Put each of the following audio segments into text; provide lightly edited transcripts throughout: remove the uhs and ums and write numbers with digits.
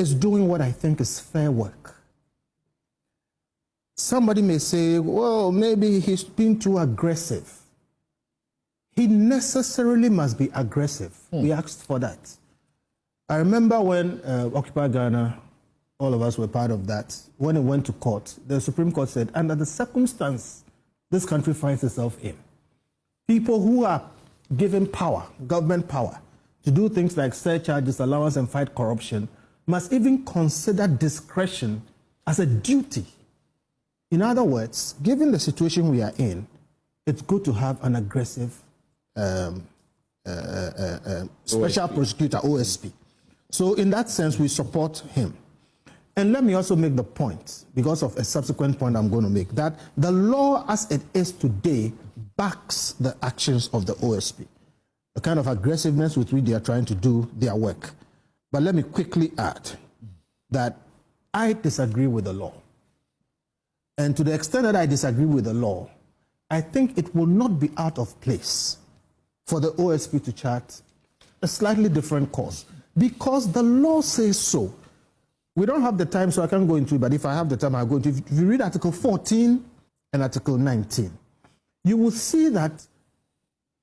is doing what I think is fair work. Somebody may say, well, maybe he's been too aggressive. He necessarily must be aggressive. We asked for that. I remember when Occupy Ghana, all of us were part of that, when it went to court, the Supreme Court said, under the circumstance this country finds itself in, people who are given power, government power, to do things like surcharge, disallowance, and fight corruption, must even consider discretion as a duty. In other words, given the situation we are in, it's good to have an aggressive special prosecutor, OSP. So in that sense, we support him. And let me also make the point, because of a subsequent point I'm going to make, that the law as it is today backs the actions of the OSP, the kind of aggressiveness with which they are trying to do their work. But let me quickly add that I disagree with the law. And to the extent that I disagree with the law, I think it will not be out of place for the OSP to chart a slightly different course, because the law says so. We don't have the time, so I can't go into it, but if I have the time, I'll go into it. If you read Article 14 and Article 19, you will see that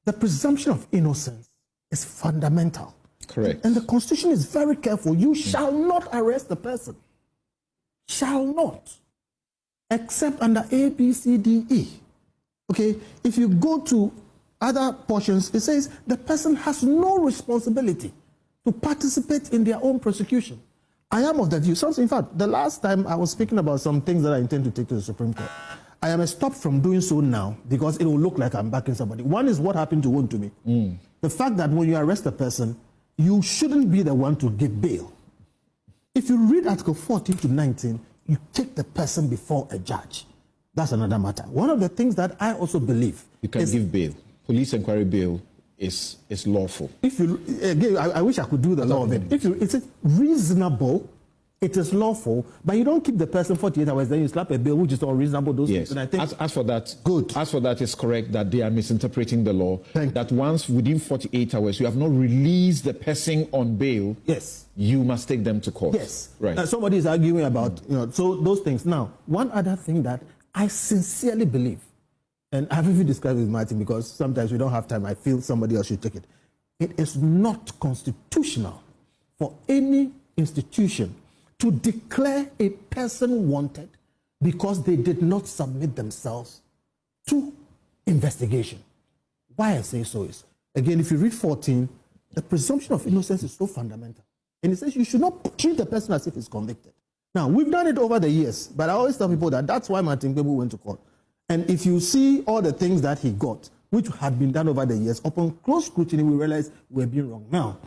the presumption of innocence is fundamental. Correct. And the Constitution is very careful. You shall not arrest the person. Shall not. Except under A, B, C, D, E. Okay? If you go to other portions, it says the person has no responsibility to participate in their own prosecution. I am of that view. In fact, the last time I was speaking about some things that I intend to take to the Supreme Court. I am stopped from doing so now because it will look like I'm backing somebody. One is what happened to Wontumi. The fact that when you arrest a person, you shouldn't be the one to give bail. If you read Article 14 to 19, you take the person before a judge. That's another matter. One of the things that I also believe you can give bail. Police inquiry bail is lawful. If you again, I wish I could do the law of it. If you, it's reasonable, it is lawful, but you don't keep the person 48 hours, then you slap a bill which is unreasonable. Those yes. things. And I think as for that, good. As for that, it's correct that they are misinterpreting the law. That once within 48 hours you have not released the person on bail, yes, you must take them to court. Yes, right. Somebody is arguing about so those things. Now, one other thing that I sincerely believe, and I've even discussed with Martin because sometimes we don't have time. I feel somebody else should take it. It is not constitutional for any institution to declare a person wanted because they did not submit themselves to investigation. Why I say so is, again, if you read 14, the presumption of innocence is so fundamental. And it says you should not treat the person as if he's convicted. Now, we've done it over the years, but I always tell people that that's why Martin Kpebu went to court. And if you see all the things that he got, which had been done over the years, upon close scrutiny, we realize we're being wrong. Now,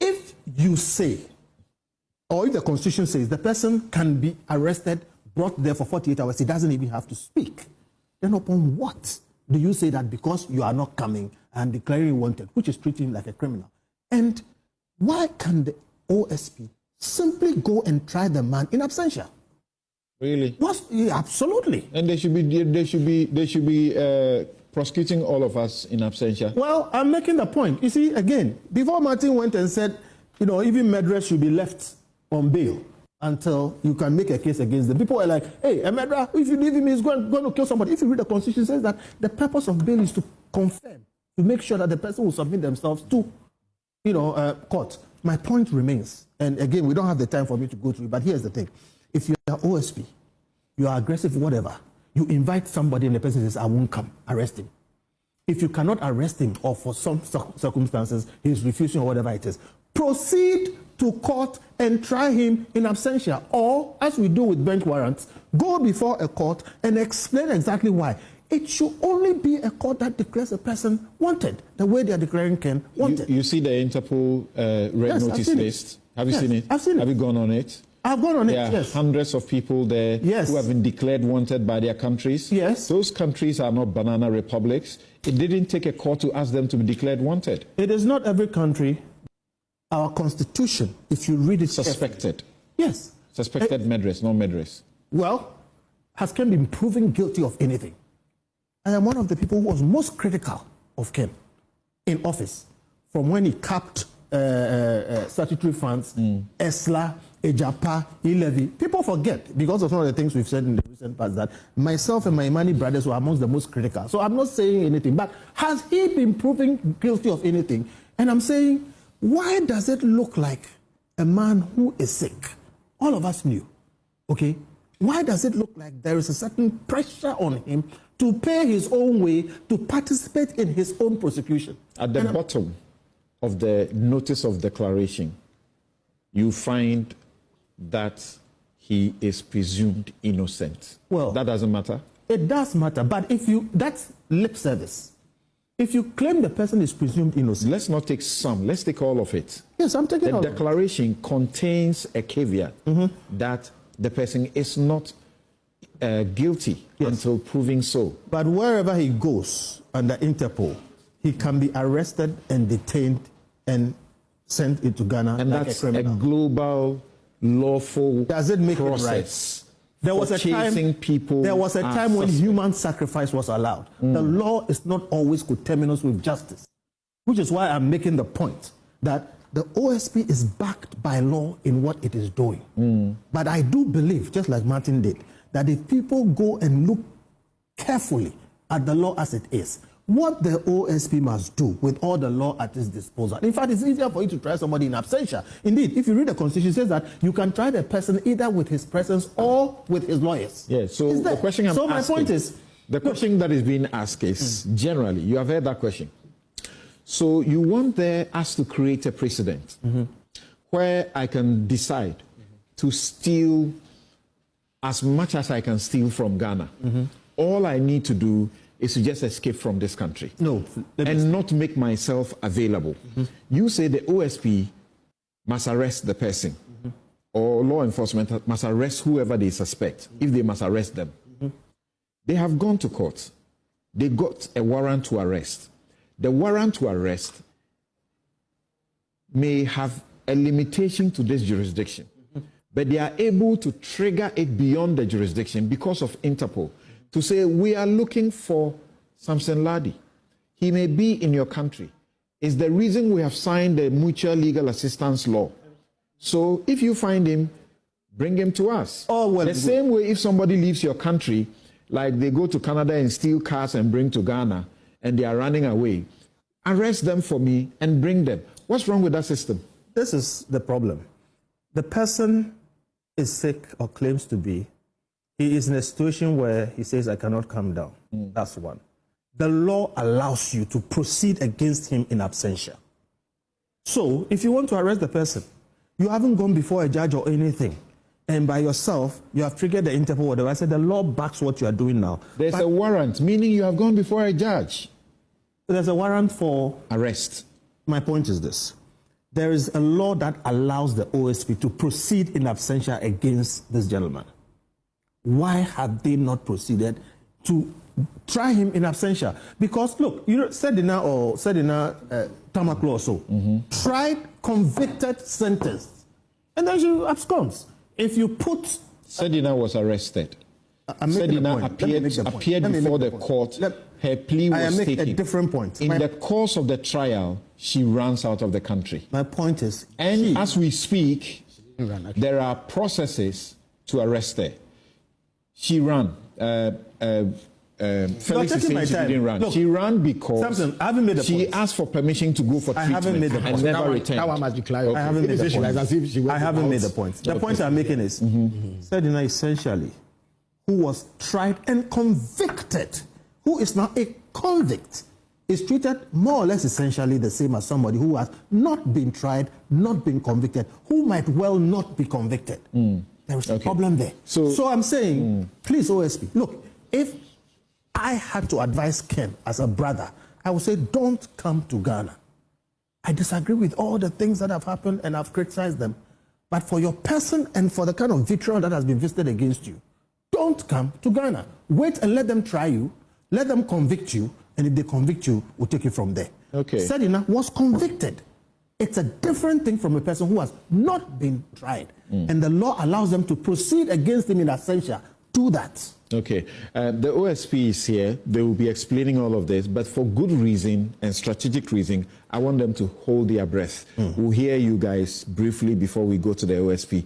if you say, or if the Constitution says the person can be arrested, brought there for 48 hours, he doesn't even have to speak, then upon what do you say that because you are not coming and declaring you wanted, which is treating him like a criminal? And why can the OSP simply go and try the man in absentia? Really? Yeah, absolutely. And they should be prosecuting all of us in absentia. Well, I'm making the point. You see, again, before Martin went and said, even Medra should be left on bail until you can make a case against them. People were like, hey, Medra, if you leave him, he's going to kill somebody. If you read the Constitution, it says that the purpose of bail is to confirm, to make sure that the person will submit themselves to, court. My point remains, and again, we don't have the time for me to go through it, but here's the thing. If you are OSP, you are aggressive, whatever, you invite somebody and the person says, I won't come, arrest him. If you cannot arrest him or for some circumstances, he's refusing or whatever it is, proceed to court and try him in absentia. Or, as we do with bench warrants, go before a court and explain exactly why. It should only be a court that declares a person wanted, the way they are declaring Ken wanted. You see the Interpol red notice list? Have you seen it? I've seen it. Have you gone on it? I've gone on it, yes. There are hundreds of people there who have been declared wanted by their countries. Yes. Those countries are not banana republics. It didn't take a court to ask them to be declared wanted. It is not every country. Our Constitution, if you read it suspected. Carefully, yes. Suspected murderers, not murderers. Well, has Ken been proven guilty of anything? I am one of the people who was most critical of Ken in office from when he capped statutory funds, ESLA, Ejapa, Ilevi. People forget, because of some of the things we've said in the recent past, that myself and my Imani brothers were amongst the most critical. So I'm not saying anything, but has he been proven guilty of anything? And I'm saying, why does it look like a man who is sick? All of us knew, okay? Why does it look like there is a certain pressure on him to pay his own way, to participate in his own prosecution? At the bottom of the notice of declaration, you find that he is presumed innocent. Well, that doesn't matter? It does matter, but if you, that's lip service. If you claim the person is presumed innocent. Let's not take some, let's take all of it. Yes, I'm taking all of it. The declaration contains a caveat that the person is not guilty until proving so. But wherever he goes under Interpol, he can be arrested and detained and sent into Ghana and like that's a criminal. A global, lawful Does it make process. It right? There was a time. People there was a time when human sacrifice was allowed. The law is not always coterminous with justice, which is why I'm making the point that the OSP is backed by law in what it is doing. But I do believe, just like Martin did, that if people go and look carefully at the law as it is, what the OSP must do with all the law at its disposal. In fact, it's easier for you to try somebody in absentia. Indeed, if you read the Constitution, it says that you can try the person either with his presence or with his lawyers. Yes, so the question I'm asking, my point is... The question that is being asked is, generally, you have heard that question. So you want us to create a precedent where I can decide to steal as much as I can steal from Ghana. All I need to do is to just escape from this country. No. And not make myself available. You say the OSP must arrest the person, or law enforcement must arrest whoever they suspect, if they must arrest them. They have gone to court. They got a warrant to arrest. The warrant to arrest may have a limitation to this jurisdiction, but they are able to trigger it beyond the jurisdiction because of Interpol, to say, we are looking for Samson Ladi. He may be in your country. It's the reason we have signed the mutual legal assistance law. So if you find him, bring him to us. Oh, well, the same way if somebody leaves your country, like they go to Canada and steal cars and bring to Ghana, and they are running away, arrest them for me and bring them. What's wrong with that system? This is the problem. The person is sick or claims to be. He is in a situation where he says, I cannot come down. That's one. The law allows you to proceed against him in absentia. So, if you want to arrest the person, you haven't gone before a judge or anything, and by yourself, you have triggered the Interpol, whatever. I said the law backs what you are doing now. There's a warrant, meaning you have gone before a judge. There's a warrant for arrest. My point is this. There is a law that allows the OSP to proceed in absentia against this gentleman. Why have they not proceeded to try him in absentia? Because look, you know, Sedina Tamaklo also tried, convicted, sentenced, and then she absconds. If you put Sedina was arrested. Sedina appeared before the court. Her plea was taken. A different point. In the course of the trial, she runs out of the country. My point is, and as we speak, there are processes to arrest her. She ran. Felix is saying she didn't run. Look, she ran because Samson, I haven't made a she point. asked for permission to go for treatment. I haven't made the point. And never returned. That one must be clarified. I haven't made the point. I haven't made the point. The point I'm making is, Sedina essentially, who was tried and convicted, who is now a convict, is treated more or less essentially the same as somebody who has not been tried, not been convicted, who might well not be convicted. There is a problem there. So I'm saying, please, OSP, look, if I had to advise Ken as a brother, I would say, don't come to Ghana. I disagree with all the things that have happened and I've criticized them. But for your person and for the kind of vitriol that has been visited against you, don't come to Ghana. Wait and let them try you, let them convict you, and if they convict you, we'll take it from there. Sedina was convicted. It's a different thing from a person who has not been tried. And the law allows them to proceed against him in absentia. Do that. Okay. The OSP is here. They will be explaining all of this, but for good reason and strategic reason, I want them to hold their breath. We'll hear you guys briefly before we go to the OSP.